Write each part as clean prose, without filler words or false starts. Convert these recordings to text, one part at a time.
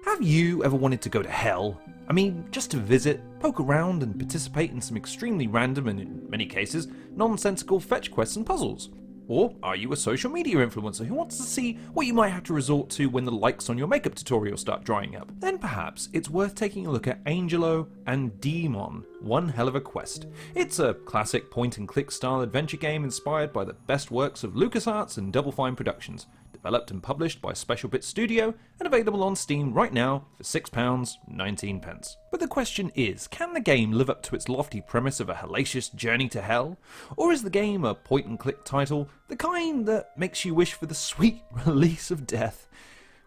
Have you ever wanted to go to hell? I mean, just to visit, poke around and participate in some extremely random and, in many cases, nonsensical fetch quests and puzzles? Or are you a social media influencer who wants to see what you might have to resort to when the likes on your makeup tutorials start drying up? Then perhaps it's worth taking a look at Angelo and Deemon, One Hell of a Quest. It's a classic point-and-click style adventure game inspired by the best works of LucasArts and Double Fine Productions, developed and published by Specialbit Studio and available on Steam right now for £6.19. But the question is, can the game live up to its lofty premise of a hellacious journey to hell? Or is the game a point-and-click title, the kind that makes you wish for the sweet release of death?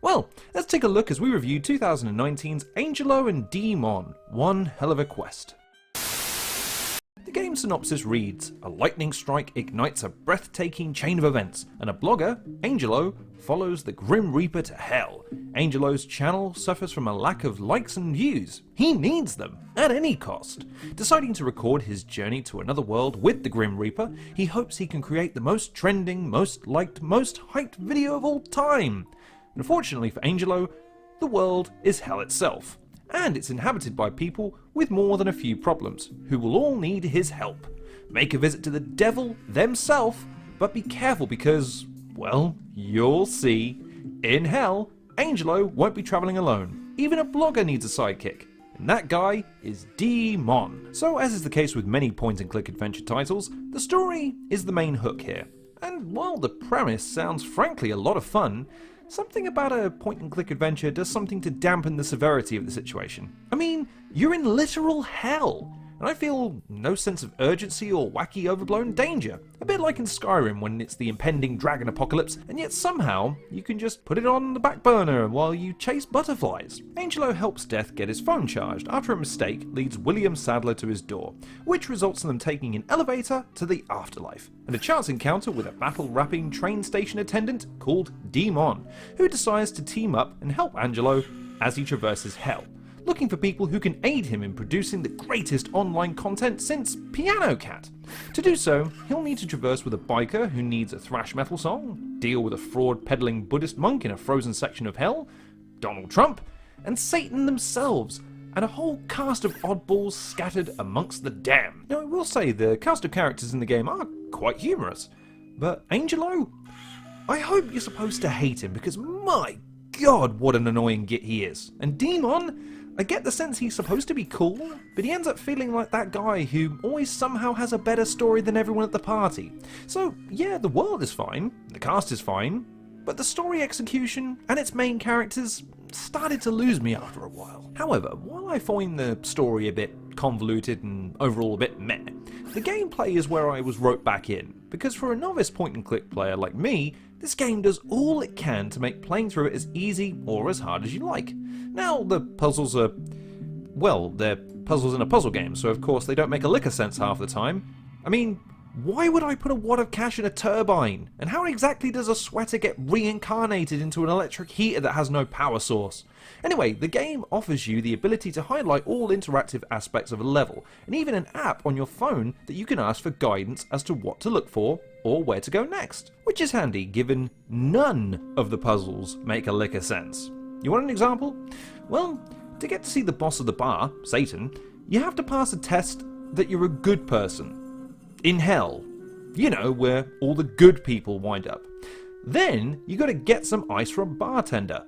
Well, let's take a look as we review 2019's Angelo and Deemon, One Hell of a Quest. The game synopsis reads, a lightning strike ignites a breathtaking chain of events, and a blogger, Angelo, follows the Grim Reaper to hell. Angelo's channel suffers from a lack of likes and views. He needs them, at any cost. Deciding to record his journey to another world with the Grim Reaper, he hopes he can create the most trending, most liked, most hyped video of all time. Unfortunately for Angelo, the world is hell itself. And it's inhabited by people with more than a few problems, who will all need his help. Make a visit to the devil themselves, but be careful because, well, you'll see. In hell, Angelo won't be travelling alone. Even a blogger needs a sidekick, and that guy is Deemon. So as is the case with many point-and-click adventure titles, the story is the main hook here. And while the premise sounds frankly a lot of fun, something about a point-and-click adventure does something to dampen the severity of the situation. I mean, you're in literal hell, and I feel no sense of urgency or wacky overblown danger. A bit like in Skyrim when it's the impending dragon apocalypse, and yet somehow you can just put it on the back burner while you chase butterflies. Angelo helps Death get his phone charged after a mistake leads William Sadler to his door, which results in them taking an elevator to the afterlife, and a chance encounter with a battle-rapping train station attendant called Deemon, who decides to team up and help Angelo as he traverses hell, looking for people who can aid him in producing the greatest online content since Piano Cat. To do so, he'll need to traverse with a biker who needs a thrash metal song, deal with a fraud-peddling Buddhist monk in a frozen section of hell, Donald Trump, and Satan themselves, and a whole cast of oddballs scattered amongst the damned. Now I will say the cast of characters in the game are quite humorous, but Angelo? I hope you're supposed to hate him because my god what an annoying git he is. And Deemon? I get the sense he's supposed to be cool, but he ends up feeling like that guy who always somehow has a better story than everyone at the party. So yeah, the world is fine, the cast is fine, but the story execution and its main characters started to lose me after a while. However, while I find the story a bit convoluted and overall a bit meh, the gameplay is where I was roped back in, because for a novice point-and-click player like me, this game does all it can to make playing through it as easy or as hard as you like. Now, the puzzles are, well, they're puzzles in a puzzle game, so of course they don't make a lick of sense half the time. I mean, why would I put a wad of cash in a turbine? And how exactly does a sweater get reincarnated into an electric heater that has no power source? Anyway, the game offers you the ability to highlight all interactive aspects of a level, and even an app on your phone that you can ask for guidance as to what to look for or where to go next. Which is handy given none of the puzzles make a lick of sense. You want an example? Well, to get to see the boss of the bar, Satan, you have to pass a test that you're a good person. In hell. You know, where all the good people wind up. Then, you gotta get some ice from a bartender.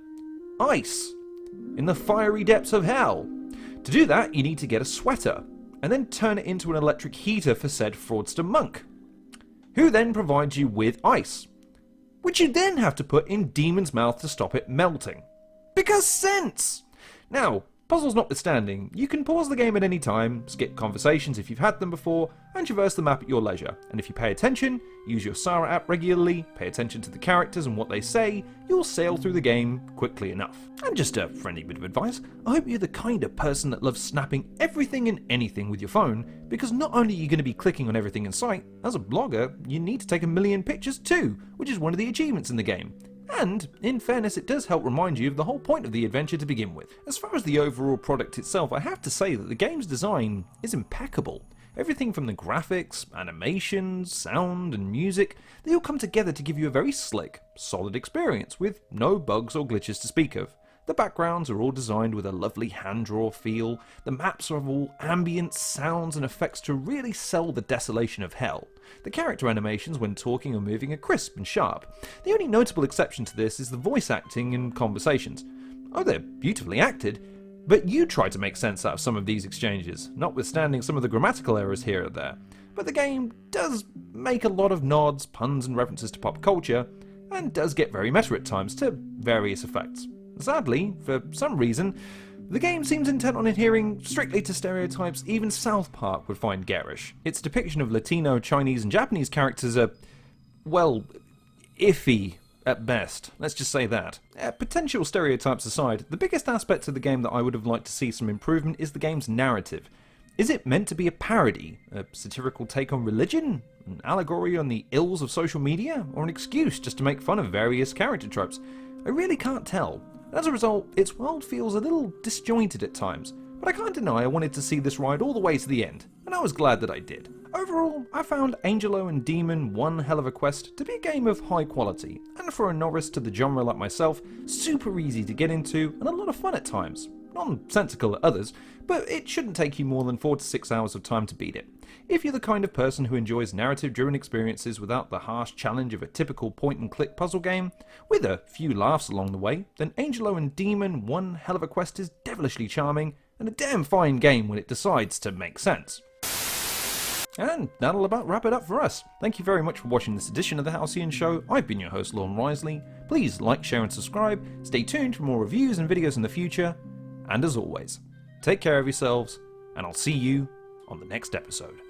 Ice! In the fiery depths of hell. To do that, you need to get a sweater, and then turn it into an electric heater for said fraudster monk, who then provides you with ice, which you then have to put in Deemon's mouth to stop it melting. Because sense! Now, puzzles notwithstanding, you can pause the game at any time, skip conversations if you've had them before, and traverse the map at your leisure. And if you pay attention, use your Sarah app regularly, pay attention to the characters and what they say, you'll sail through the game quickly enough. And just a friendly bit of advice, I hope you're the kind of person that loves snapping everything and anything with your phone, because not only are you going to be clicking on everything in sight, as a blogger, you need to take 1 million pictures too, which is one of the achievements in the game. And, in fairness, it does help remind you of the whole point of the adventure to begin with. As far as the overall product itself, I have to say that the game's design is impeccable. Everything from the graphics, animations, sound, and music, they all come together to give you a very slick, solid experience with no bugs or glitches to speak of. The backgrounds are all designed with a lovely hand-draw feel, the maps are of all ambient sounds and effects to really sell the desolation of hell. The character animations when talking or moving are crisp and sharp. The only notable exception to this is the voice acting and conversations. Oh, they're beautifully acted, but you try to make sense out of some of these exchanges, notwithstanding some of the grammatical errors here or there. But the game does make a lot of nods, puns and references to pop culture, and does get very meta at times to various effects. Sadly, for some reason, the game seems intent on adhering strictly to stereotypes even South Park would find garish. Its depiction of Latino, Chinese and Japanese characters are, well, iffy at best. Let's just say that. Potential stereotypes aside, the biggest aspect of the game that I would have liked to see some improvement is the game's narrative. Is it meant to be a parody, a satirical take on religion, an allegory on the ills of social media, or an excuse just to make fun of various character tropes? I really can't tell. As a result, its world feels a little disjointed at times, but I can't deny I wanted to see this ride all the way to the end, and I was glad that I did. Overall, I found Angelo and Deemon one hell of a quest to be a game of high quality, and for a novice to the genre like myself, super easy to get into and a lot of fun at times. Nonsensical at others, but it shouldn't take you more than 4 to 6 hours of time to beat it. If you're the kind of person who enjoys narrative-driven experiences without the harsh challenge of a typical point-and-click puzzle game, with a few laughs along the way, then Angelo and Deemon one hell of a quest is devilishly charming, and a damn fine game when it decides to make sense. And that'll about wrap it up for us. Thank you very much for watching this edition of the Halcyon Show. I've been your host, Lorne Risley. Please like, share and subscribe. Stay tuned for more reviews and videos in the future. And as always, take care of yourselves, and I'll see you on the next episode.